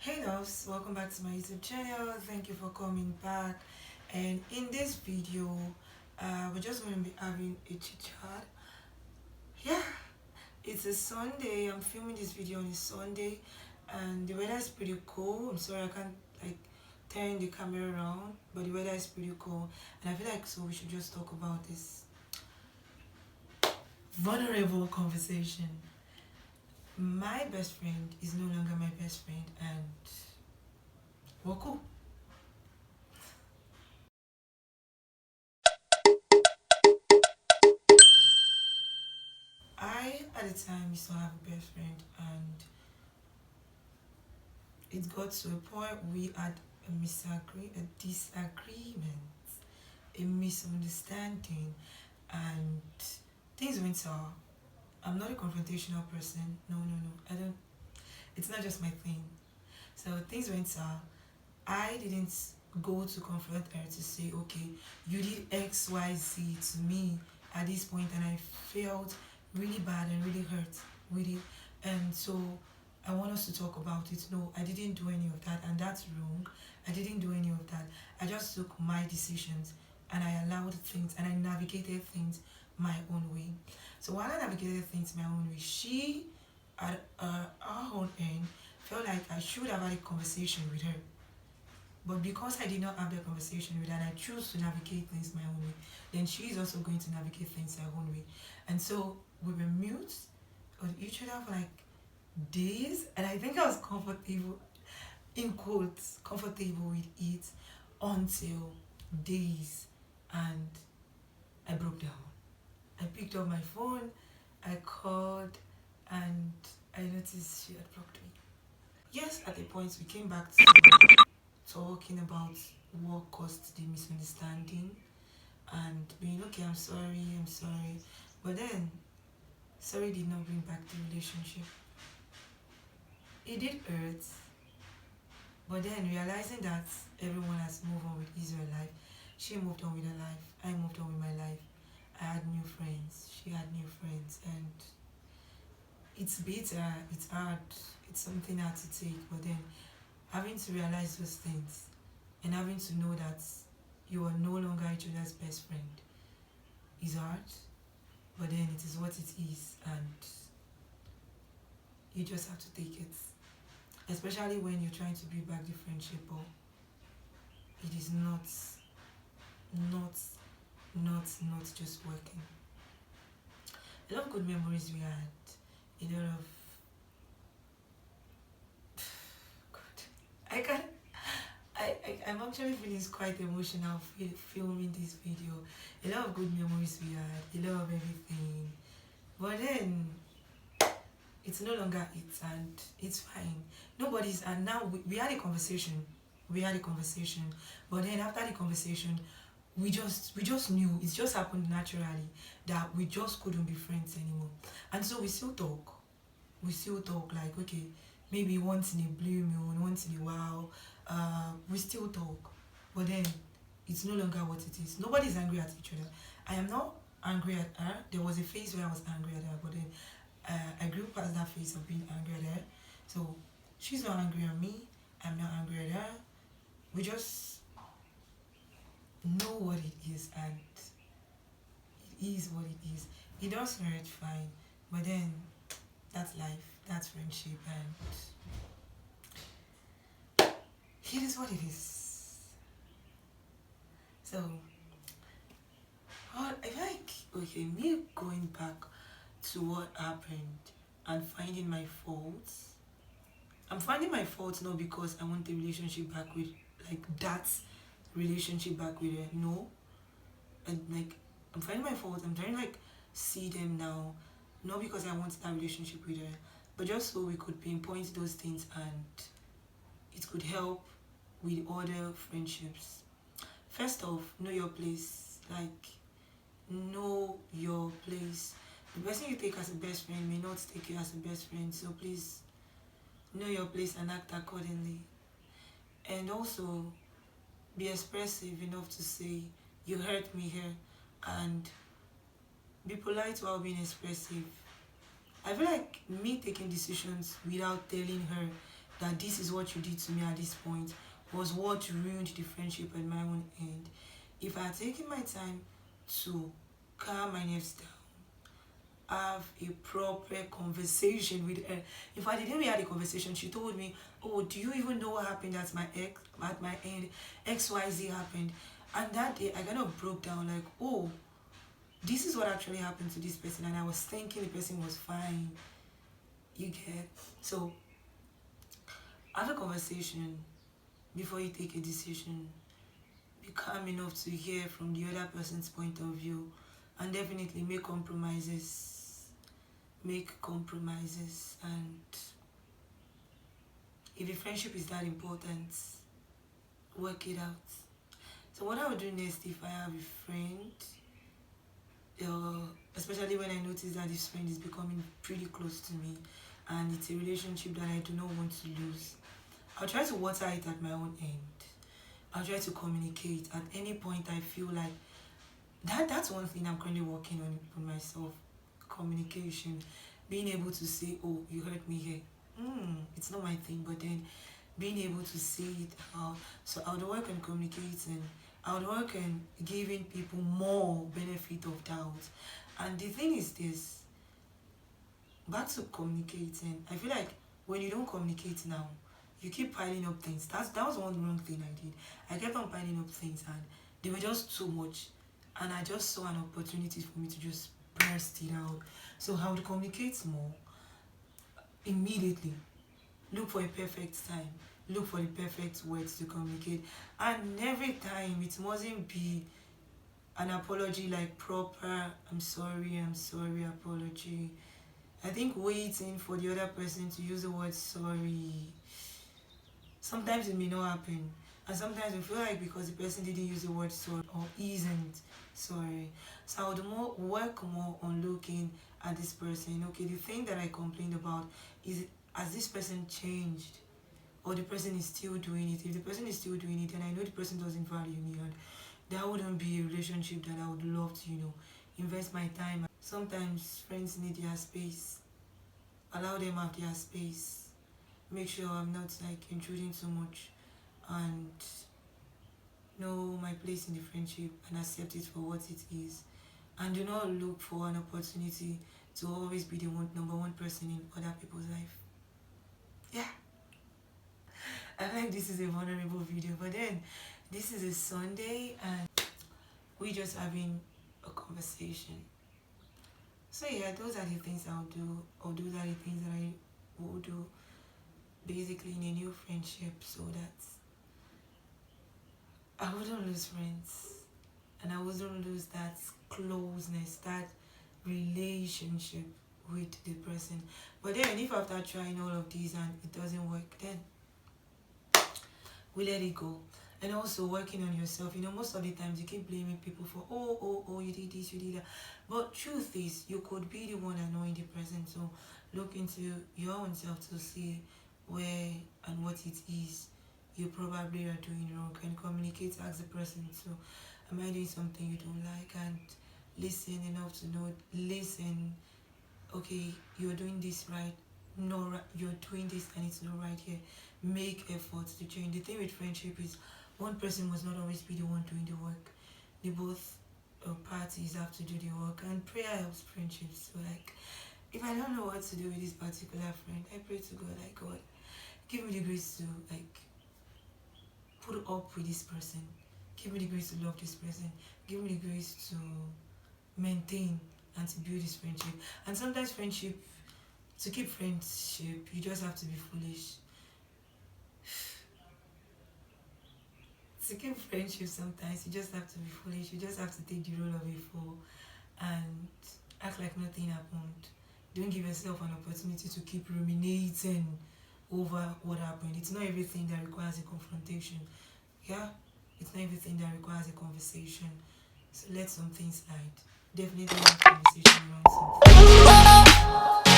Hey loves, welcome back to my YouTube channel. Thank you for coming back. And in this video, we're just going to be having a chit chat. Yeah, it's a Sunday. I'm filming this video on a Sunday, and the weather is pretty cool. I'm sorry I can't like turn the camera around, but the weather is pretty cool, and I feel like so we should just talk about this vulnerable conversation. My best friend is no longer my best friend, and we're cool. I at the time used to have a best friend, and it got to a point we had a disagreement, a misunderstanding, and things went sour. I'm not a confrontational person. No, no, no. I don't. It's not just my thing. So things went sour. I didn't go to confront her to say, okay, you did X, Y, Z to me at this point, and I felt really bad and really hurt with it. And so I want us to talk about it. No, I didn't do any of that, and that's wrong. I didn't do any of that. I just took my decisions and I allowed things and I navigated things my own way. So while I navigated things my own way, she, at her own end, felt like I should have had a conversation with her, but because I did not have that conversation with her and I choose to navigate things my own way, then she is also going to navigate things her own way. And so we were mute on each other for like days, and I think I was comfortable, in quotes, comfortable with it until days, and I broke down. I picked up my phone, I called, and I noticed she had blocked me. Yes, at the point we came back to talking about what caused the misunderstanding and being okay, I'm sorry. But then, sorry did not bring back the relationship. It did hurt, but then realizing that everyone has moved on with his or her life, she moved on with her life, I moved on with my life. I had new friends, she had new friends, and it's bitter, it's hard, it's something hard to take, but then having to realize those things and having to know that you are no longer each other's best friend is hard, but then it is what it is, and you just have to take it. Especially when you're trying to build back the friendship, or it is not, not just working. A lot of good memories we had, a lot of good. I can I'm actually feeling quite emotional filming this video. A lot of good memories we had, a lot of everything. But then it's no longer it, and it's fine. Nobody's, and now we had a conversation. We had a conversation, but then after the conversation, we just knew it just happened naturally that we just couldn't be friends anymore. And so we still talk. We still talk like, okay, maybe once in a blue moon, once in a while, we still talk. But then it's no longer what it is. Nobody's angry at each other. I am not angry at her. There was a phase where I was angry at her, but then I grew past that phase of being angry at her. So she's not angry at me. I'm not angry at her. We just know what it is, and it is what it is. It does hurt, fine, but then that's life, that's friendship, and it is what it is. So, I like, okay, me going back to what happened and finding my faults. I'm finding my faults not because I want the relationship back with, like, that relationship back with her. No. And, like, I'm finding my faults. I'm trying to, like, see them now. Not because I want that relationship with her, but just so we could pinpoint those things and it could help with other friendships. First off, know your place. Like, know your place. The person you take as a best friend may not take you as a best friend, so please know your place and act accordingly. And also be expressive enough to say you hurt me here, and be polite while being expressive. I feel like me taking decisions without telling her that this is what you did to me at this point was what ruined the friendship at my own end. If I had taken my time to calm my nerves down, have a proper conversation with her. In fact, the day we had a conversation, she told me, "Oh, do you even know what happened at my end? XYZ happened." And that day I kind of broke down like, "Oh, this is what actually happened to this person," and I was thinking the person was fine. You get? So have a conversation before you take a decision. Be calm enough to hear from the other person's point of view, and definitely make compromises. Make compromises, and if the friendship is that important, work it out. So what I would do next if I have a friend, especially when I notice that this friend is becoming pretty close to me and it's a relationship that I do not want to lose, I'll try to water it at my own end. I'll try to communicate at any point I feel like that's one thing I'm currently working on myself. Communication. Being able to say, "Oh, you hurt me here." It's not my thing, but then being able to say it out. So I would work on communicating. I would work on giving people more benefit of doubt. And the thing is this, back to communicating, I feel like when you don't communicate now, you keep piling up things. That was one wrong thing I did. I kept on piling up things and they were just too much. And I just saw an opportunity for me to just burst it out. So I would communicate more immediately. Look for a perfect time. Look for the perfect words to communicate. And every time it mustn't be an apology like proper I'm sorry apology. I think waiting for the other person to use the word sorry, sometimes it may not happen. And sometimes we feel like because the person didn't use the word sorry or isn't sorry. So I would work more on looking at this person. Okay, the thing that I complained about, has this person changed? Or the person is still doing it? If the person is still doing it, then I know the person doesn't value me, and that wouldn't be a relationship that I would love to, invest my time. Sometimes friends need their space. Allow them have their space. Make sure I'm not like intruding too much, and know my place in the friendship and accept it for what it is. And do not look for an opportunity to always be the number one person in other people's life. Yeah. I like this is a vulnerable video, but then this is a Sunday and we're just having a conversation. So yeah, those are the things I'll do, or those are the things that I will do basically in a new friendship, so that I wouldn't lose friends and I wouldn't lose that closeness, that relationship with the person. But then if after trying all of these and it doesn't work, then we let it go. And also working on yourself. Most of the times you keep blaming people for, oh, you did this, you did that. But truth is, you could be the one annoying the person. So look into your own self to see where and what it is you probably are doing wrong, and communicate, ask the person, so am I doing something you don't like? And listen enough to know, listen, okay, you're doing this right, no, you're doing this and it's not right here. Make efforts to change. The thing with friendship is one person must not always be the one doing the work. The both parties have to do the work, and prayer helps friendships. So like, if I don't know what to do with this particular friend, I pray to God, like, God, give me the grace to like put up with this person. Give me the grace to love this person. Give me the grace to maintain and to build this friendship. And sometimes to keep friendship, you just have to be foolish. To keep friendship, sometimes you just have to be foolish. You just have to take the role of a fool and act like nothing happened. Don't give yourself an opportunity to keep ruminating over what happened. It's not everything that requires a confrontation. Yeah? It's not everything that requires a conversation. So let some things slide. Definitely have a conversation around something.